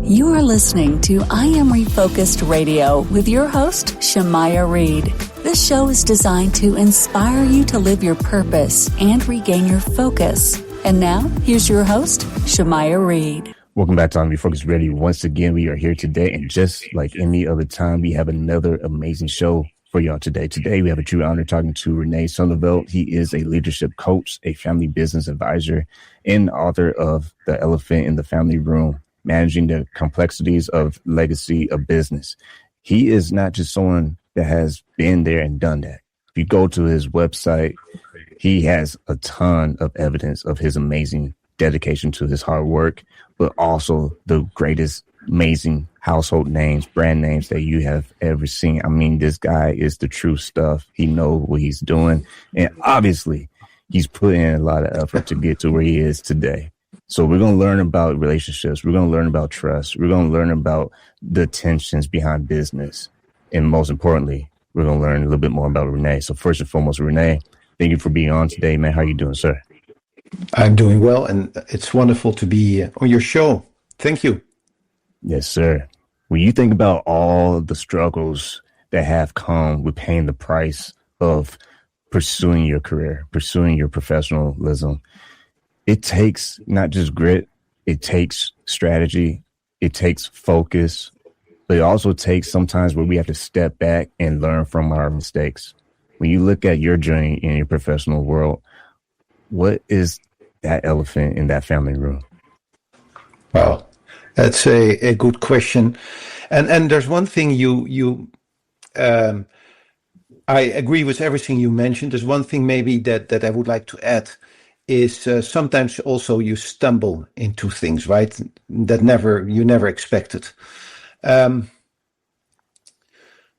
You are listening to I Am Refocused Radio with your host, Shemaiah Reed. This show is designed to inspire you to live your purpose and regain your focus. And now, here's your host, Shemaiah Reed. Welcome back to I Am Refocused Radio. Once again, we are here today, and just like any other time, we have another amazing show for y'all today. Today, we have a true honor talking to René Sonneveld. He is a leadership coach, a family business advisor, and author of The Elephant in the Family Room, Managing the Complexities of Legacy of Business. He is not just someone that has been there and done that. If you go to his website, he has a ton of evidence of his amazing dedication to his hard work, but also the greatest, amazing household names, brand names that you have ever seen. I mean, this guy is the true stuff. He knows what he's doing. And obviously, he's put in a lot of effort to get to where he is today. So we're going to learn about relationships. We're going to learn about trust. We're going to learn about the tensions behind business. And most importantly, we're going to learn a little bit more about René. So first and foremost, René, thank you for being on today, man. How are you doing, sir? I'm doing well, and it's wonderful to be on your show. Thank you. Yes, sir. When you think about all the struggles that have come with paying the price of pursuing your career, pursuing your professionalism, it takes not just grit, it takes strategy, it takes focus, but it also takes sometimes where we have to step back and learn from our mistakes. When you look at your journey in your professional world, what is that elephant in that family room? Well, that's a good question. And there's one thing I agree with everything you mentioned. There's one thing maybe that I would like to add is sometimes also you stumble into things, right? That you never expected. There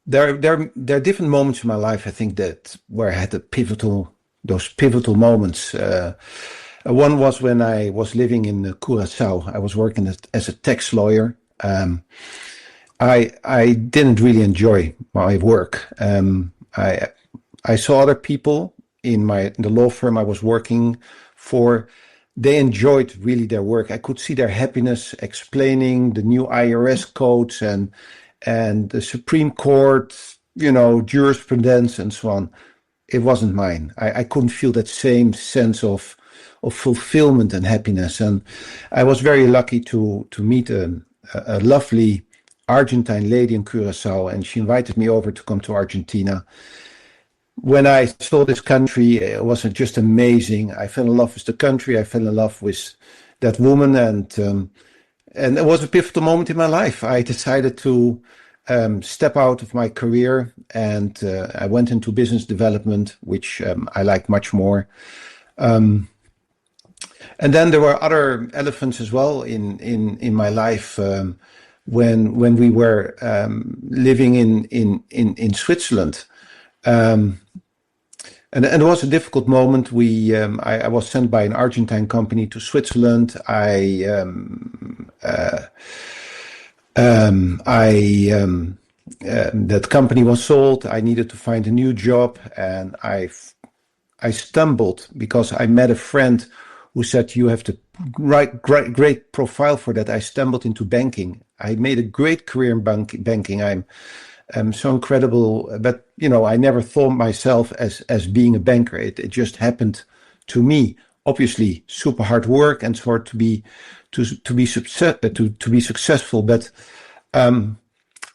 are different moments in my life, I think, that where I had those pivotal moments. One was when I was living in Curaçao. I was working as a tax lawyer. I didn't really enjoy my work. I saw other people in the law firm I was working for. They enjoyed really their work. I could see their happiness explaining the new IRS codes and the Supreme Court, jurisprudence and so on. It wasn't mine. I couldn't feel that same sense of fulfillment and happiness. And I was very lucky to meet a lovely Argentine lady in Curaçao, and she invited me over to come to Argentina. When I saw this country, it was just amazing. I fell in love with the country. I fell in love with that woman, and it was a pivotal moment in my life. I decided to step out of my career, and I went into business development, which I like much more. And then there were other elephants as well in my life. When we were living in Switzerland, and it was a difficult moment. I was sent by an Argentine company to Switzerland. That company was sold. I needed to find a new job, and I stumbled because I met a friend who said, you have the great profile for that. I stumbled into banking. I made a great career in banking. I'm so incredible, but I never thought myself as being a banker. It just happened to me. Obviously, super hard work and sort to be successful. But and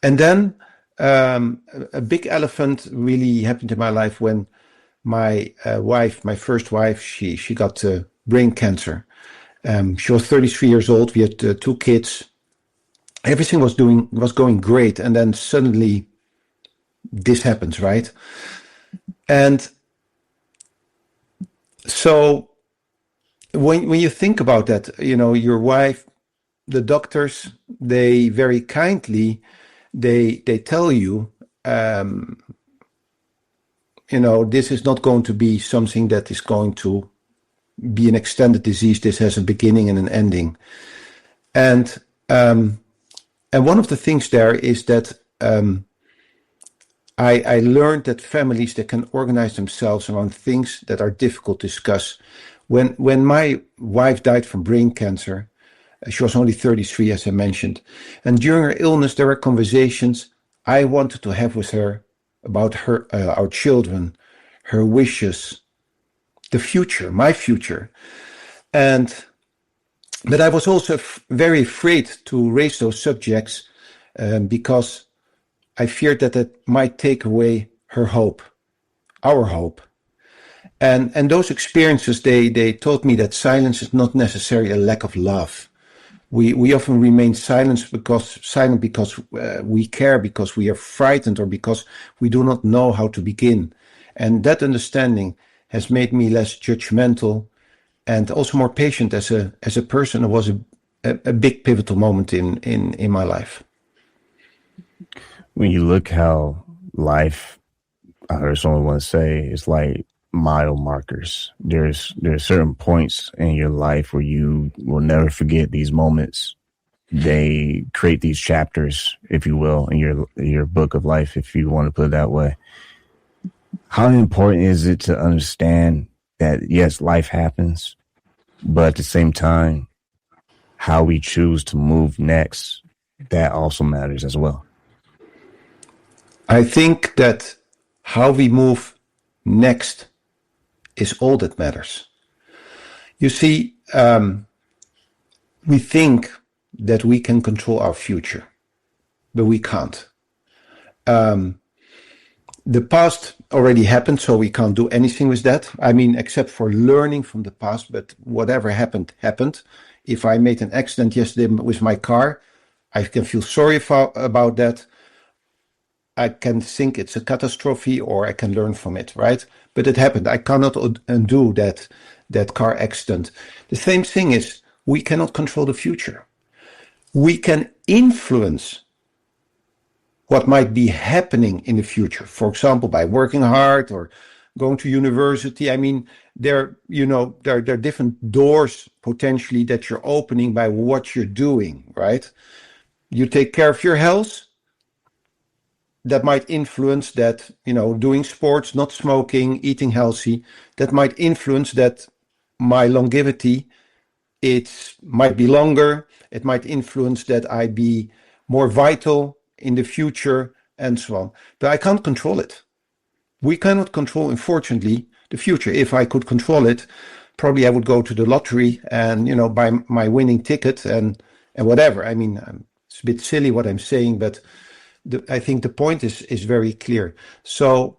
then a big elephant really happened in my life when my first wife, she got brain cancer. She was 33 years old. We had 2 kids. Everything was going great, and then suddenly this happens, right? And so when you think about that, your wife, the doctors, they very kindly they tell you, this is not going to be something that is going to be an extended disease. This has a beginning and an ending, and one of the things there is that I learned that families that can organize themselves around things that are difficult to discuss. When my wife died from brain cancer, She was only 33, as I mentioned. And during her illness, there were conversations I wanted to have with her about our children, her wishes, the future, my future. But I was also very afraid to raise those subjects because I feared that it might take away her hope, our hope. And those experiences, they taught me that silence is not necessarily a lack of love. We often remain silent because we care, because we are frightened, or because we do not know how to begin. And that understanding has made me less judgmental and also more patient as a person. It was a big pivotal moment in my life. When you look how life, I heard someone once say, it's like mile markers. There's certain points in your life where you will never forget these moments. They create these chapters, if you will, in your book of life, if you want to put it that way. How important is it to understand that, yes, life happens, but at the same time, how we choose to move next, that also matters as well? I think that how we move next is all that matters. You see, we think that we can control our future, but we can't. The past already happened, so we can't do anything with that. I mean, except for learning from the past, but whatever happened, happened. If I made an accident yesterday with my car, I can feel sorry about that. I can think it's a catastrophe, or I can learn from it, right? But it happened. I cannot undo that car accident. The same thing is, we cannot control the future. We can influence what might be happening in the future. For example, by working hard or going to university. I mean, there are different doors potentially that you're opening by what you're doing, right? You take care of your health. That might influence that, doing sports, not smoking, eating healthy. That might influence that my longevity, it might be longer. It might influence that I be more vital in the future and so on. But I can't control it. We cannot control, unfortunately, the future. If I could control it, probably I would go to the lottery and, buy my winning ticket and whatever. I mean, it's a bit silly what I'm saying, but I think the point is very clear. So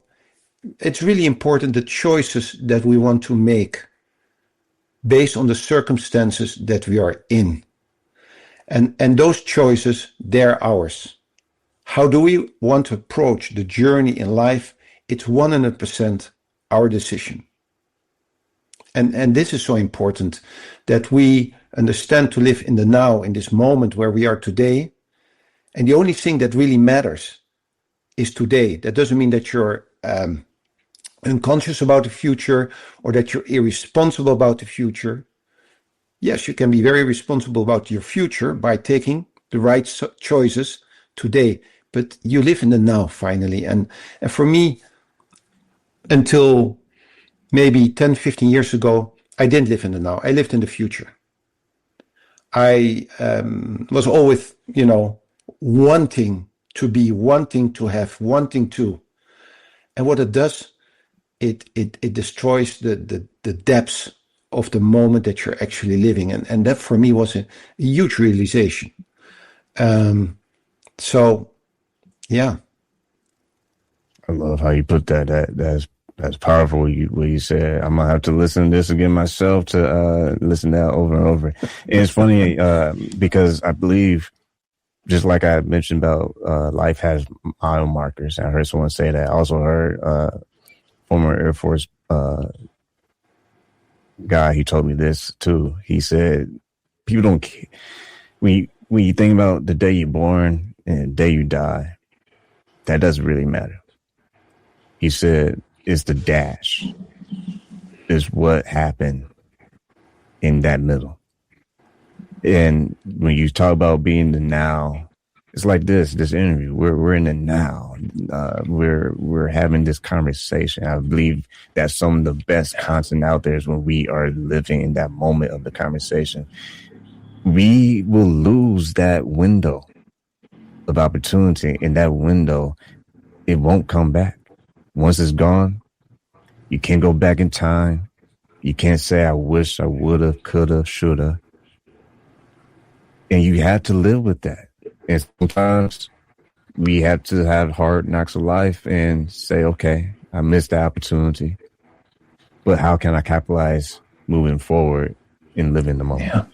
it's really important, the choices that we want to make based on the circumstances that we are in. And those choices, they're ours. How do we want to approach the journey in life? It's 100% our decision. And this is so important, that we understand to live in the now, in this moment where we are today. And the only thing that really matters is today. That doesn't mean that you're unconscious about the future, or that you're irresponsible about the future. Yes, you can be very responsible about your future by taking the right choices today, but you live in the now finally. And for me, until maybe 10, 15 years ago, I didn't live in the now. I lived in the future. I was always, wanting to be, wanting to have, wanting to. And what it does, it destroys the depths of the moment that you're actually living. And that for me was a huge realization. So, yeah. I love how you put that. That's powerful. What you said. I'm gonna have to listen to this again myself, to listen to that over and over. And it's funny because I believe, just like I mentioned about life has mile markers. I heard someone say that. I also heard former Air Force guy, he told me this too. He said, people don't care. When you think about the day you're born and the day you die, that doesn't really matter. He said, it's the dash. Is what happened in that middle. And when you talk about being the now, it's like this interview. We're in the now. We're having this conversation. I believe that some of the best content out there is when we are living in that moment of the conversation. we will lose that window of opportunity, and that window, it won't come back. Once it's gone, you can't go back in time. You can't say, I wish I woulda, coulda, shoulda. And you have to live with that. And sometimes we have to have hard knocks of life and say, okay, I missed the opportunity, but how can I capitalize moving forward and live in the moment?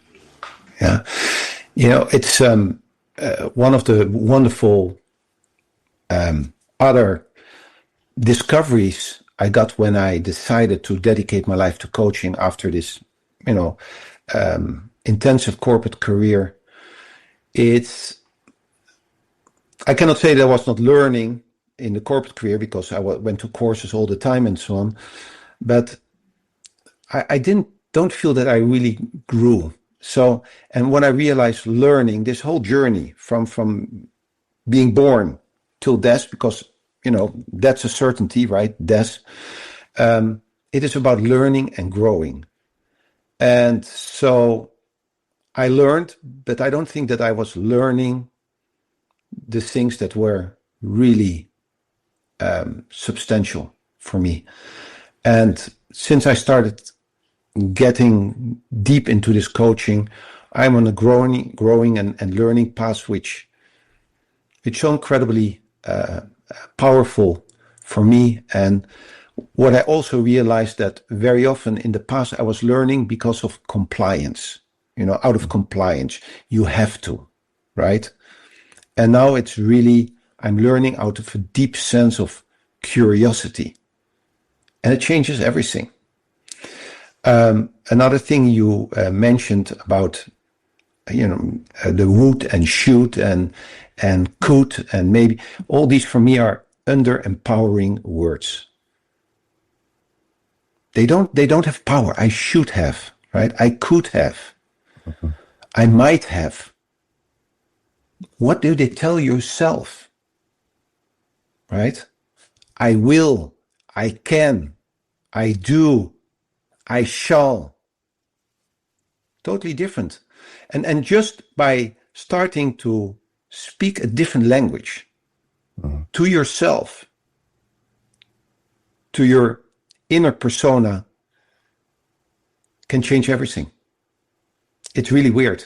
Yeah. It's one of the wonderful other discoveries I got when I decided to dedicate my life to coaching after this, intensive corporate career. I cannot say that I was not learning in the corporate career because I went to courses all the time and so on, but I don't feel that I really grew. So, and when I realized learning, this whole journey from being born till death, because, that's a certainty, right? Death. It is about learning and growing. And so I learned, but I don't think that I was learning the things that were really substantial for me. And since I started getting deep into this coaching, I'm on a growing and learning path, which it's so incredibly powerful for me. And what I also realized that very often in the past I was learning because of compliance, out of compliance, you have to, right? And now it's really, I'm learning out of a deep sense of curiosity, and it changes everything. Another thing you mentioned about, the would and should and could, and maybe all these for me are under empowering words. They don't have power. I should have, right? I could have. Mm-hmm. I might have. What do they tell yourself? Right? I will, I can, I do, I shall. Totally different. And just by starting to speak a different language to yourself, to your inner persona, can change everything. It's really weird.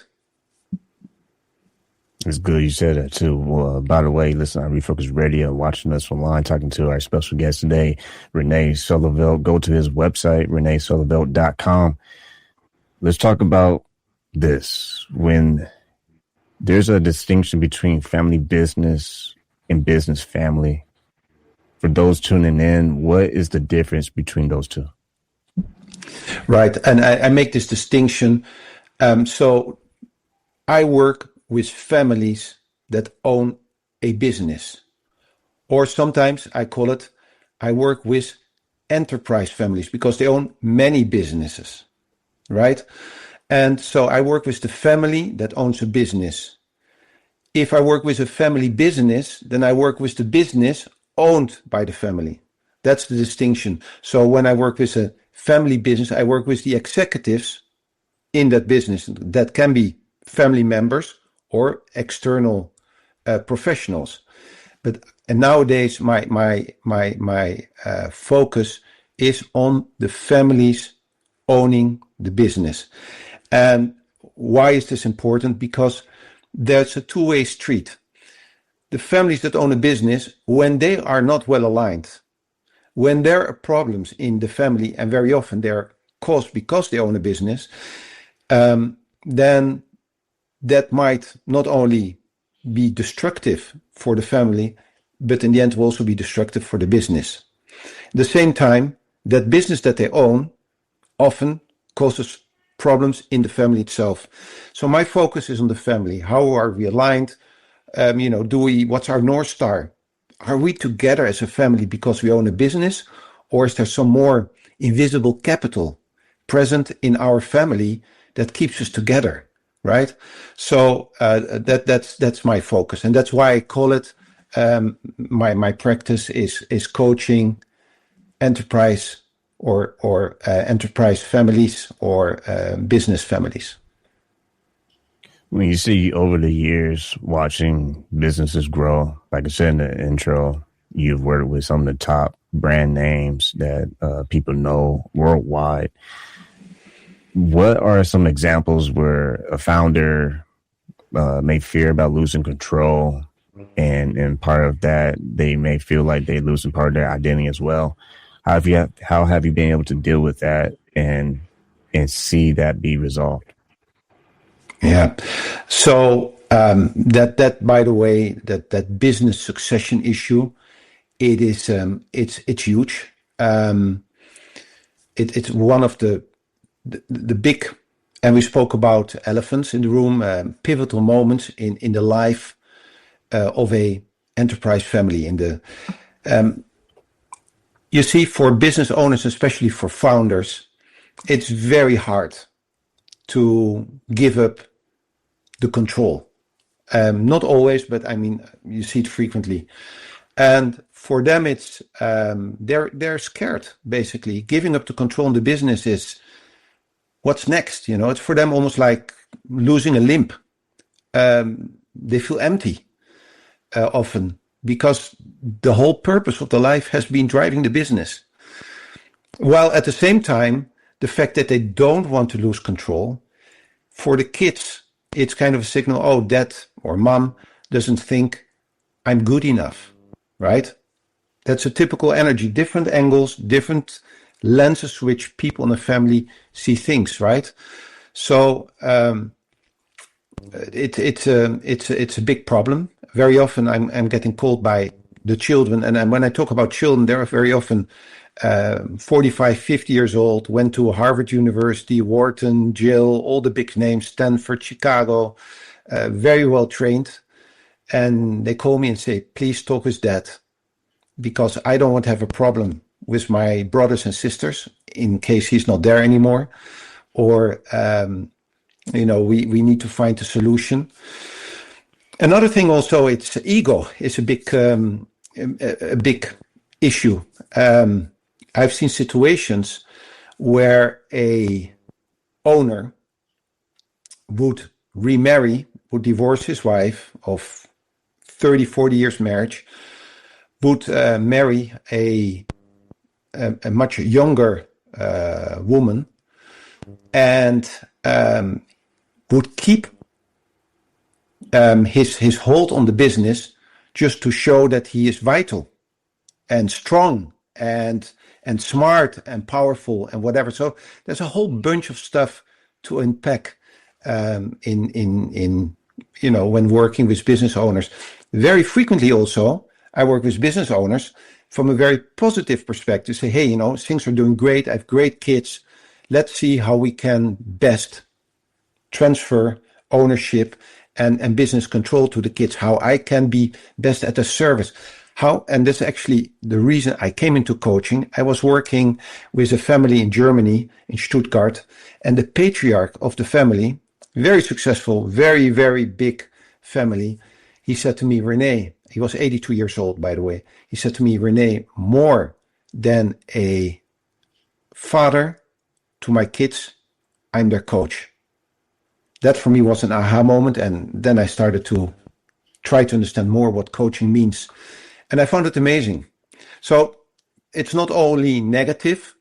It's good you said that too. By the way, listen on Refocused Radio, watching us online, talking to our special guest today, René Sonneveld. Go to his website, renesonneveld.com. Let's talk about this. When there's a distinction between family business and business family, for those tuning in, what is the difference between those two? Right. And I make this distinction. So I work with families that own a business, or sometimes I work with enterprise families because they own many businesses, right? And so I work with the family that owns a business. If I work with a family business, then I work with the business owned by the family. That's the distinction. So when I work with a family business, I work with the executives in that business. That can be family members or external professionals. And nowadays my focus is on the families owning the business. And why is this important? Because there's a two-way street. The families that own a business, when they are not well aligned, when there are problems in the family, and very often they're caused because they own a business, then that might not only be destructive for the family, but in the end will also be destructive for the business. At the same time, that business that they own often causes problems in the family itself. So my focus is on the family. How are we aligned? What's our North Star? Are we together as a family because we own a business, or is there some more invisible capital present in our family that keeps us together? Right? So that's my focus, and that's why I call it my practice is coaching enterprise or enterprise families or business families. When you see over the years watching businesses grow, like I said in the intro, you've worked with some of the top brand names that people know worldwide. What are some examples where a founder may fear about losing control, and part of that, they may feel like they're losing part of their identity as well? How have you been able to deal with that and see that be resolved? Yeah. So that by the way, that business succession issue, it's huge. It's one of the big, and we spoke about elephants in the room, pivotal moments in the life of a enterprise family. You see, for business owners, especially for founders, it's very hard to give up the control. Not always, but I mean, you see it frequently. And for them, it's they're scared, basically. Giving up the control in the business is what's next. You know, it's for them almost like losing a limb. They feel empty often because the whole purpose of the life has been driving the business. While at the same time, the fact that they don't want to lose control, for the kids, it's kind of a signal, oh, dad or mom doesn't think I'm good enough, right? That's a typical energy, different angles, different lenses which people in a family see things, right? So it's a big problem. Very often I'm getting called by the children, and when I talk about children, they're very often 45, 50 years old, went to Harvard University, Wharton, Yale, all the big names, Stanford, Chicago, very well trained. And they call me and say, please talk with dad, because I don't want to have a problem with my brothers and sisters in case he's not there anymore. Or, we need to find a solution. Another thing also, it's ego is a big issue. I've seen situations where a owner would remarry, would divorce his wife of 30, 40 years marriage, would marry a much younger woman, and would keep his hold on the business just to show that he is vital and strong and smart and powerful and whatever. So there's a whole bunch of stuff to unpack in when working with business owners. Very frequently also, I work with business owners from a very positive perspective. Say, hey, things are doing great. I have great kids. Let's see how we can best transfer ownership and business control to the kids, how I can be best at the service. And that's actually the reason I came into coaching. I was working with a family in Germany, in Stuttgart, and the patriarch of the family, very successful, very, very big family, he said to me, René, he was 82 years old, by the way. He said to me, René, more than a father to my kids, I'm their coach. That for me was an aha moment. And then I started to try to understand more what coaching means. And I found it amazing. So it's not only negative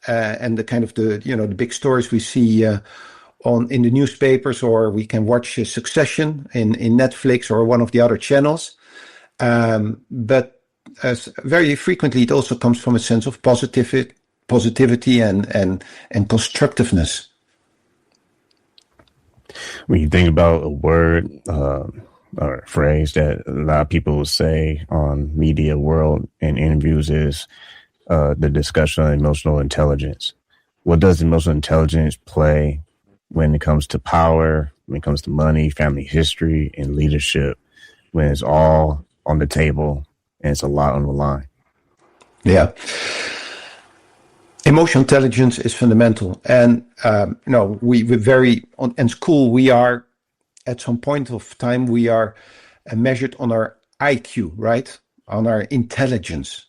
and the kind of the big stories we see in the newspapers, or we can watch Succession in Netflix or one of the other channels. But very frequently, it also comes from a sense of positivity and constructiveness. When you think about a word or a phrase that a lot of people will say on media world and interviews is the discussion on emotional intelligence. What does emotional intelligence play when it comes to power, when it comes to money, family history, and leadership, when it's all on the table and it's a lot on the line? Yeah. Emotional intelligence is fundamental. And, in school, we are, at some point of time, we are measured on our IQ, right? On our intelligence.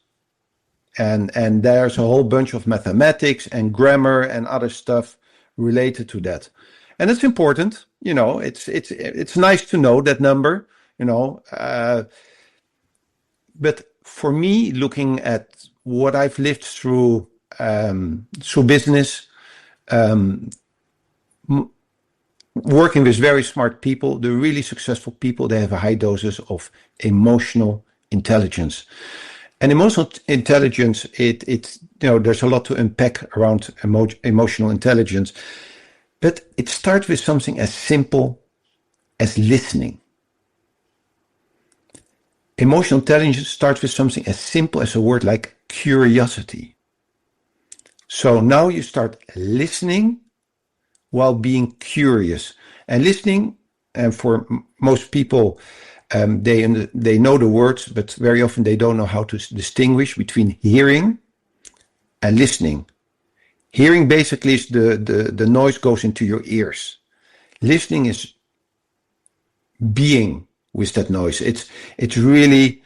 And there's a whole bunch of mathematics and grammar and other stuff related to that. And it's important. it's nice to know that number, but for me, looking at what I've lived through business, working with very smart people, the really successful people, they have a high doses of emotional intelligence. And emotional intelligence, there's a lot to unpack around emotional intelligence, but it starts with something as simple as listening. Emotional intelligence starts with something as simple as a word like curiosity. So now you start listening while being curious. And listening, and for most people, they know the words, but very often they don't know how to distinguish between hearing and listening. Hearing basically is the noise goes into your ears. Listening is being with that noise. It's really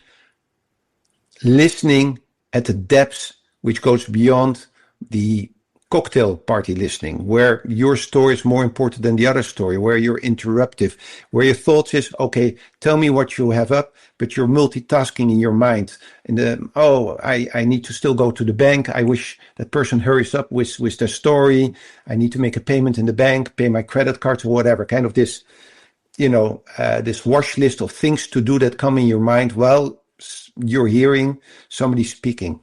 listening at the depths which goes beyond the cocktail party listening, where your story is more important than the other story, where you're interruptive, where your thoughts is, okay, tell me what you have up, but you're multitasking in your mind. And I need to still go to the bank. I wish that person hurries up with their story. I need to make a payment in the bank, pay my credit cards or whatever, kind of this, this watch list of things to do that come in your mind while you're hearing somebody speaking.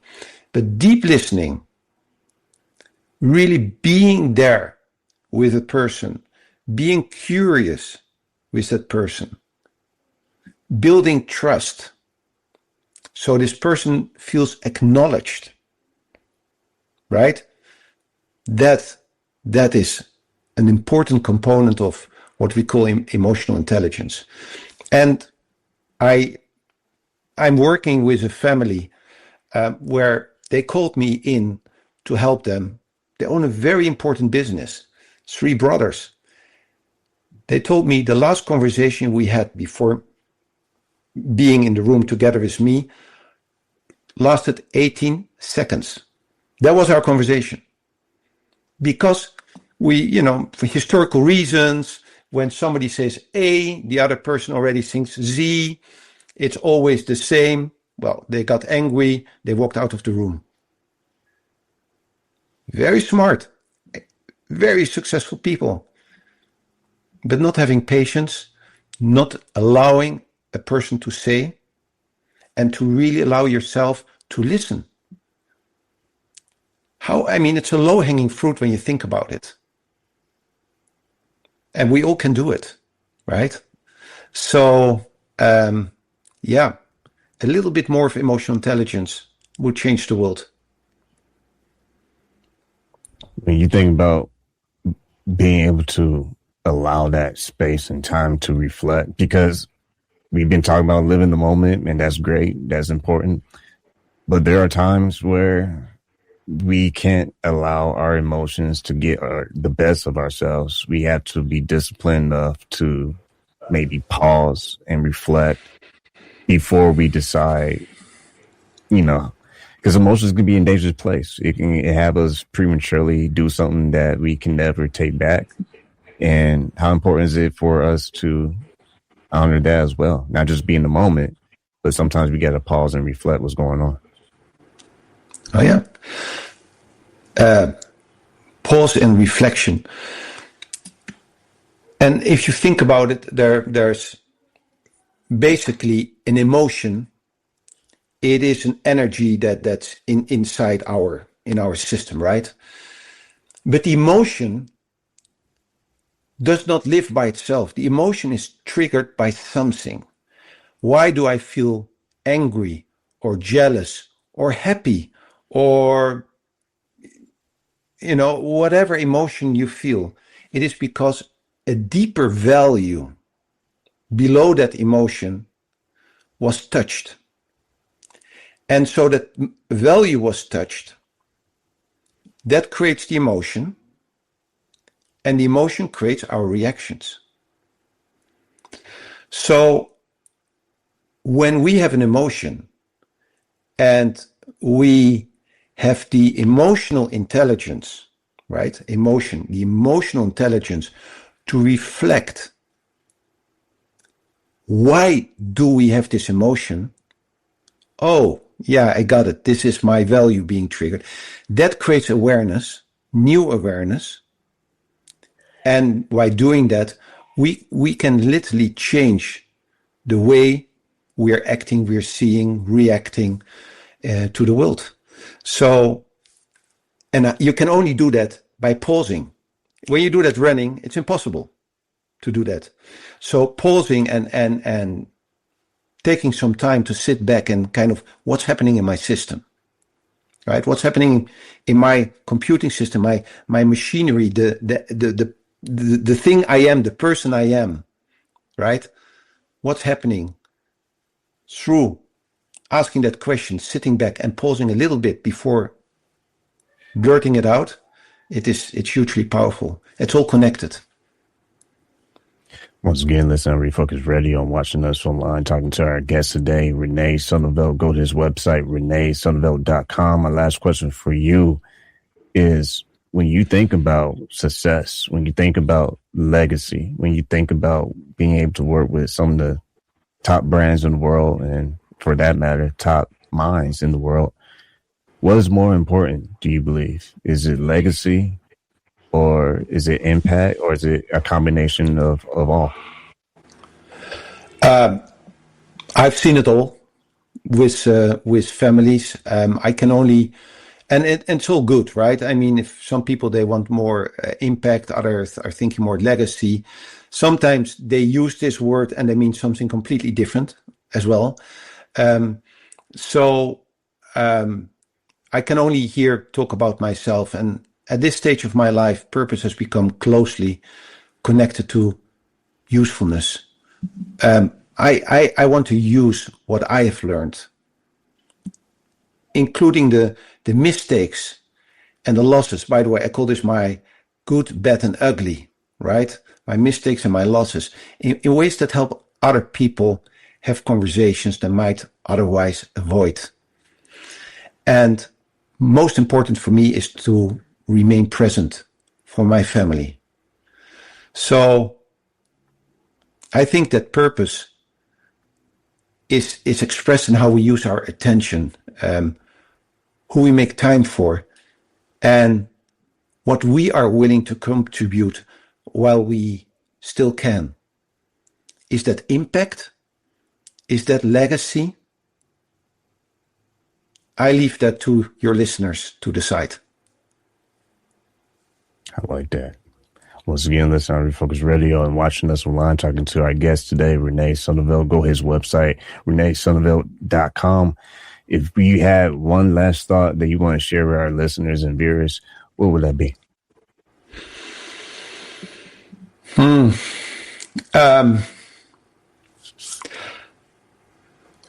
But deep listening, really being there with a person, being curious with that person, building trust so this person feels acknowledged, right? That is an important component of what we call emotional intelligence. And I'm working with a family where they called me in to help them. They own a very important business, 3 brothers. They told me the last conversation we had before being in the room together with me lasted 18 seconds. That was our conversation. Because we, for historical reasons, when somebody says A, the other person already thinks Z. It's always the same. Well, they got angry. They walked out of the room. Very smart, very successful people, but not having patience, not allowing a person to say, and to really allow yourself to listen. It's a low-hanging fruit when you think about it. And we all can do it, right? So, a little bit more of emotional intelligence would change the world. When you think about being able to allow that space and time to reflect, because we've been talking about living the moment, and that's great, that's important. But there are times where we can't allow our emotions to get the best of ourselves. We have to be disciplined enough to maybe pause and reflect before we decide, because emotions can be in a dangerous place. It can have us prematurely do something that we can never take back. And how important is it for us to honor that as well? Not just be in the moment, but sometimes we got to pause and reflect what's going on. Oh, yeah. Pause and reflection. And if you think about it, there's basically an emotion. It is an energy that's inside in our system, right? But the emotion does not live by itself. The emotion is triggered by something. Why do I feel angry or jealous or happy or, whatever emotion you feel? It is because a deeper value below that emotion was touched. And so that value was touched. That creates the emotion. And the emotion creates our reactions. So when we have an emotion and we have the emotional intelligence, right? The emotional intelligence to reflect, why do we have this emotion? Oh, yeah, I got it. This is my value being triggered. That creates awareness, new awareness. And by doing that, we can literally change the way we're acting, we're seeing, reacting to the world. So, and you can only do that by pausing. When you do that running, it's impossible to do that. So pausing and taking some time to sit back and kind of what's happening in my system, right? What's happening in my computing system, my machinery, the thing I am, the person I am, right? What's happening? Through asking that question, sitting back and pausing a little bit before blurting it out, it's hugely powerful. It's all connected. Once again, listen to Refocused Radio and watching us online, talking to our guest today, René Sonneveld. Go to his website, renesonneveld.com. My last question for you is, when you think about success, when you think about legacy, when you think about being able to work with some of the top brands in the world, and for that matter, top minds in the world, what is more important, do you believe? Is it legacy, or is it impact, or is it a combination of all? I've seen it all with families. I can only, and it's all good, right? I mean, if some people, they want more impact, others are thinking more legacy. Sometimes they use this word and they mean something completely different as well. So I can only here talk about myself. And at this stage of my life, purpose has become closely connected to usefulness. I want to use what I have learned, including the mistakes and the losses. By the way, I call this my good, bad, and ugly, right? My mistakes and my losses in ways that help other people have conversations they might otherwise avoid. And most important for me is to remain present for my family. So I think that purpose is expressed in how we use our attention, who we make time for, and what we are willing to contribute while we still can. Is that impact? Is that legacy? I leave that to your listeners to decide. I like that. Once again, listen to Refocused Radio and watching us online, talking to our guest today, René Sonneveld. Go to his website, renesonneveld.com. If you had one last thought that you want to share with our listeners and viewers, what would that be?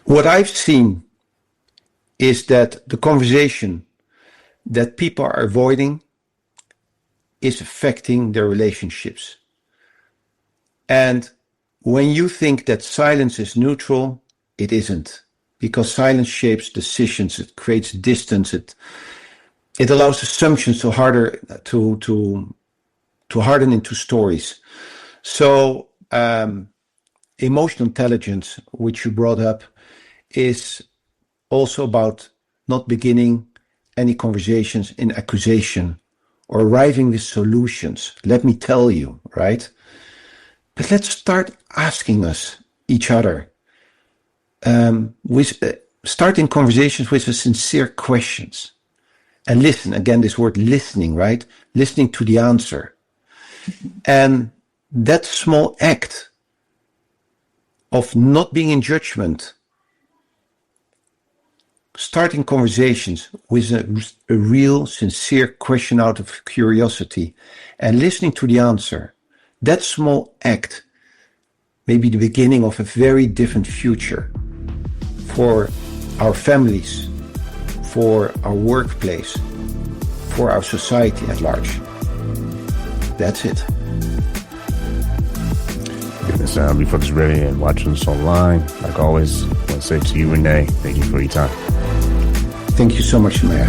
What I've seen is that the conversation that people are avoiding is affecting their relationships. And when you think that silence is neutral, it isn't. Because silence shapes decisions, it creates distance, it allows assumptions to harden into stories. So emotional intelligence, which you brought up, is also about not beginning any conversations in accusation or arriving with solutions. Let me tell you, right? But let's start asking each other, starting conversations with sincere questions. And listen, again, this word listening, right? Listening to the answer. And that small act of not being in judgment, starting conversations with a real, sincere question out of curiosity and listening to the answer, that small act may be the beginning of a very different future for our families, for our workplace, for our society at large. That's it. This is Refocused Radio and watching us online. Like always, I want to say to you, René, thank you for your time. Thank you so much, Shemaiah.